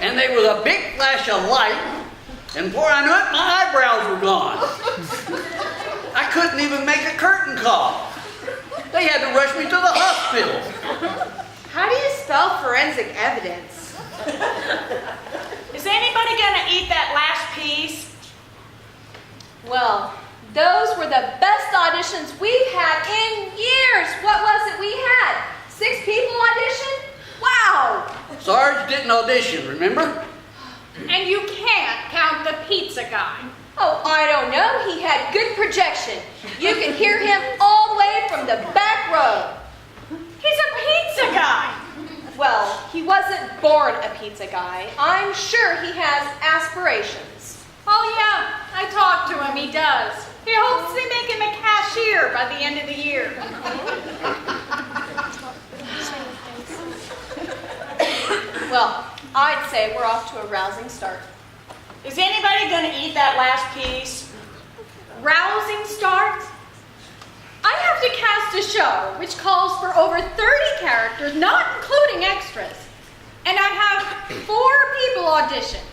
and there was a big flash of light, and before I knew it, my eyebrows were gone. I couldn't even make a curtain call. They had to rush me to the hospital. How do you spell forensic evidence? Is anybody gonna eat that last piece? Well, those were the best auditions we've had in years. What was it we had? 6 people audition? Wow! Sarge didn't audition, remember? And you can't count the pizza guy. Oh, I don't know. He had good projection. You could hear him all the way from the back row. He's a pizza guy. Well, he wasn't born a pizza guy. I'm sure he has aspirations. Oh yeah, I talked to him, he does. He hopes they make him a cashier by the end of the year. Well, I'd say we're off to a rousing start. Is anybody gonna eat that last piece? Rousing start? I have to cast a show which calls for over 30 characters, not including extras. And I have 4 people audition.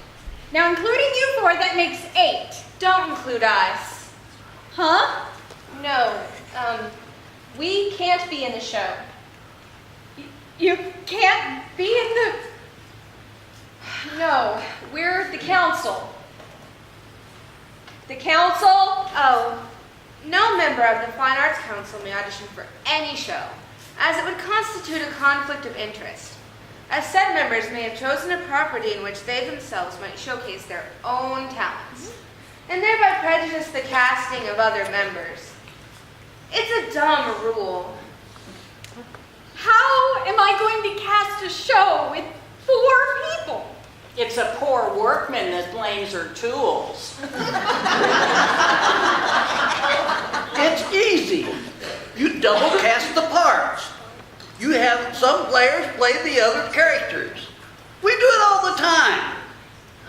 Now, including you 4, that makes 8. Don't include us. Huh? No, we can't be in the show. You can't be in the... No, we're the council. The council? Oh, no member of the Fine Arts Council may audition for any show, as it would constitute a conflict of interest, as said members may have chosen a property in which they themselves might showcase their own talents, and thereby prejudice the casting of other members. It's a dumb rule. How am I going to cast a show with 4 people? It's a poor workman that blames her tools. It's easy. You double cast the parts. You have some players play the other characters. We do it all the time.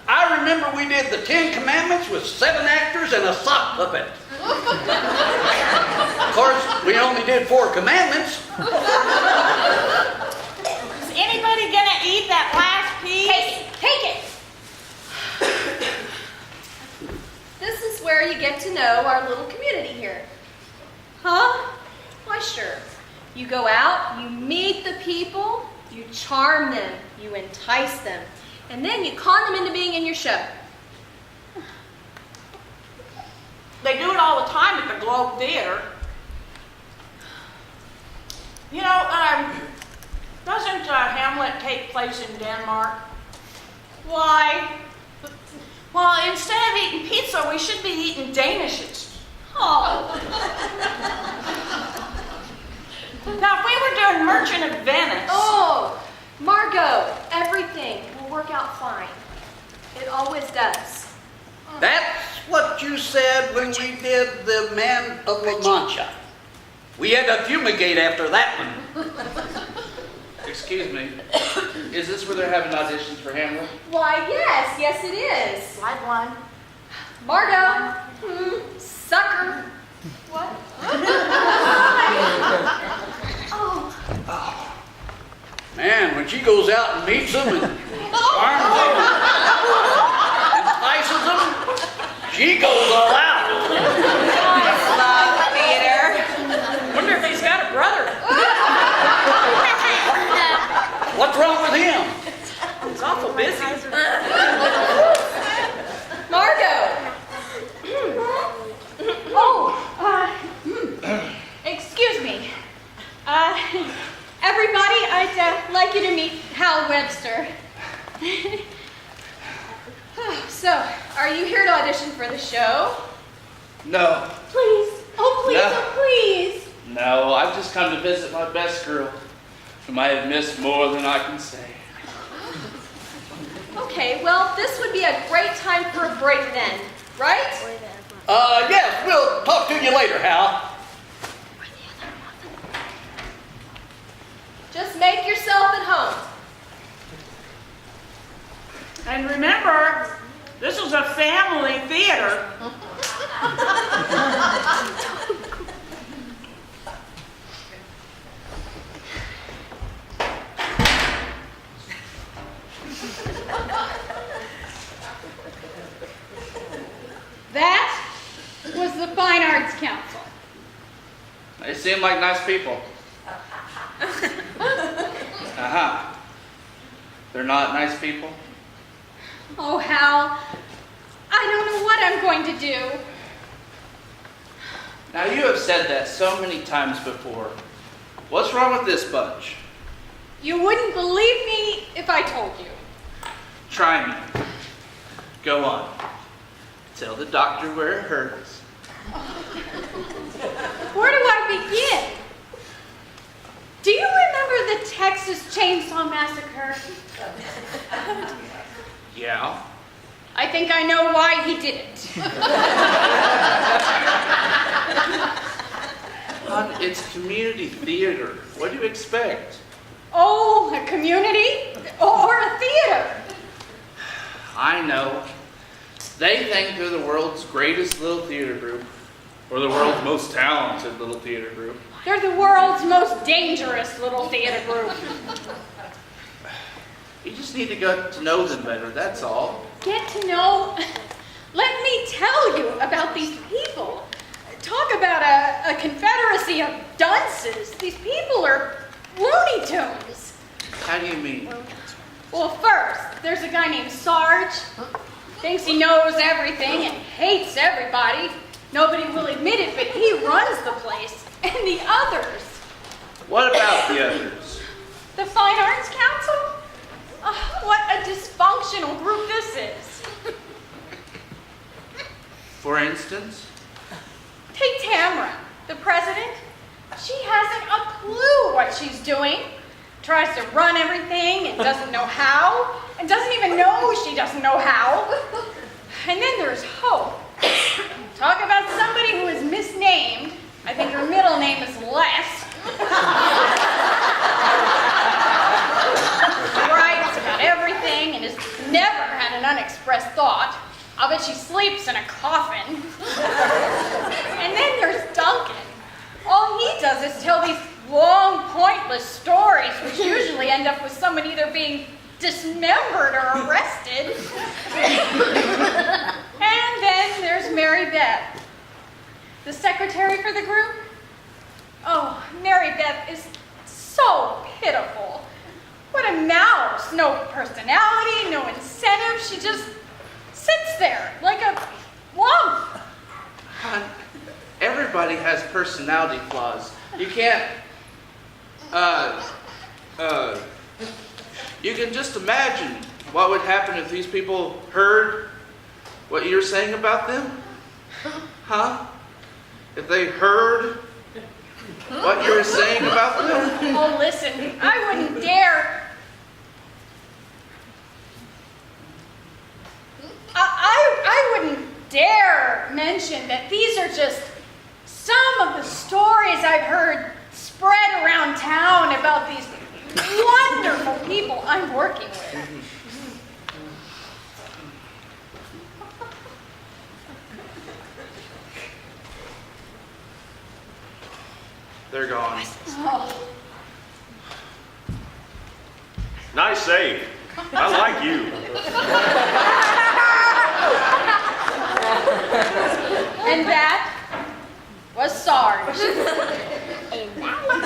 I remember we did the 10 Commandments with 7 actors and a sock puppet. Of course, we only did 4 commandments. Is anybody gonna eat that last piece? Take it! This is where you get to know our little community here. Huh? Why, sure. You go out, you meet the people, you charm them, you entice them, and then you con them into being in your show. They do it all the time at the Globe Theater. You know, doesn't Hamlet take place in Denmark? Why? Well, instead of eating pizza, we should be eating Danishes. Oh. Now, if we were doing Merchant of Venice... Oh, Margo, everything will work out fine. It always does. That's what you said when we did the Man of La Mancha. We had to fumigate after that one. Excuse me, is this where they're having auditions for Hamlet? Why, yes it is. Slide 1. Margo, sucker. What? Oh. Man, when she goes out and meets them and charms them and entices them, she goes all out. I love theater. Wonder if he's got a brother. What's wrong with him? He's awful busy. Margo. Excuse me. Everybody, I'd like you to meet Hal Webster. So, are you here to audition for the show? No, Please. Oh, please, No. oh, please. no, I've just come to visit my best girl, whom I have missed more than I can say. Okay, well, this would be a great time for a break then, right? Yes, we'll talk to you later, Hal. Just make yourself at home. And remember, this is a family theater. the Fine Arts Council. They seem like nice people. They're not nice people? Oh, Hal, I don't know what I'm going to do. Now, you have said that so many times before. What's wrong with this bunch? You wouldn't believe me if I told you. Try me. Go on. Tell the doctor where it hurts. Where do I begin? Do you remember the Texas Chainsaw Massacre? Yeah. I think I know why he did it. Hon, it's community theater. What do you expect? Oh, a community or a theater? I know. They think they're the world's greatest little theater group, or the world's most talented little theater group. They're the world's most dangerous little theater group. You just need to get to know them better, that's all. Get to know. Let me tell you about these people. Talk about a confederacy of dunces. These people are Looney Tunes. How do you mean? Well, first, there's a guy named Sarge. Thinks he knows everything and hates everybody. Nobody will admit it, but he runs the place. And the others. What about the others? The Fine Arts Council? What a dysfunctional group this is. For instance? Take Tamara, the president. She hasn't a clue what she's doing. Tries to run everything and doesn't know how. And doesn't even know she doesn't know how. And then there's Hope. Talk about somebody who is misnamed. I think her middle name is Les. She writes about everything and has never had an unexpressed thought. I'll bet she sleeps in a coffin. And then there's Duncan. All he does is tell these long, pointless stories, which usually end up with someone either being dismembered or arrested. And then there's Mary Beth, the secretary for the group. Oh, Mary Beth is so pitiful. What a mouse. No personality, no incentive. She just sits there like a lump. Hon, everybody has personality flaws. You can't, you can just imagine what would happen if these people heard what you're saying about them? Huh? If they heard what you were saying about them? Oh, listen, I wouldn't dare. I wouldn't dare mention that these are just some of the stories I've heard spread around town about these wonderful people I'm working with. They're gone. Oh. Nice save. I like you. And that was Sarge. And that was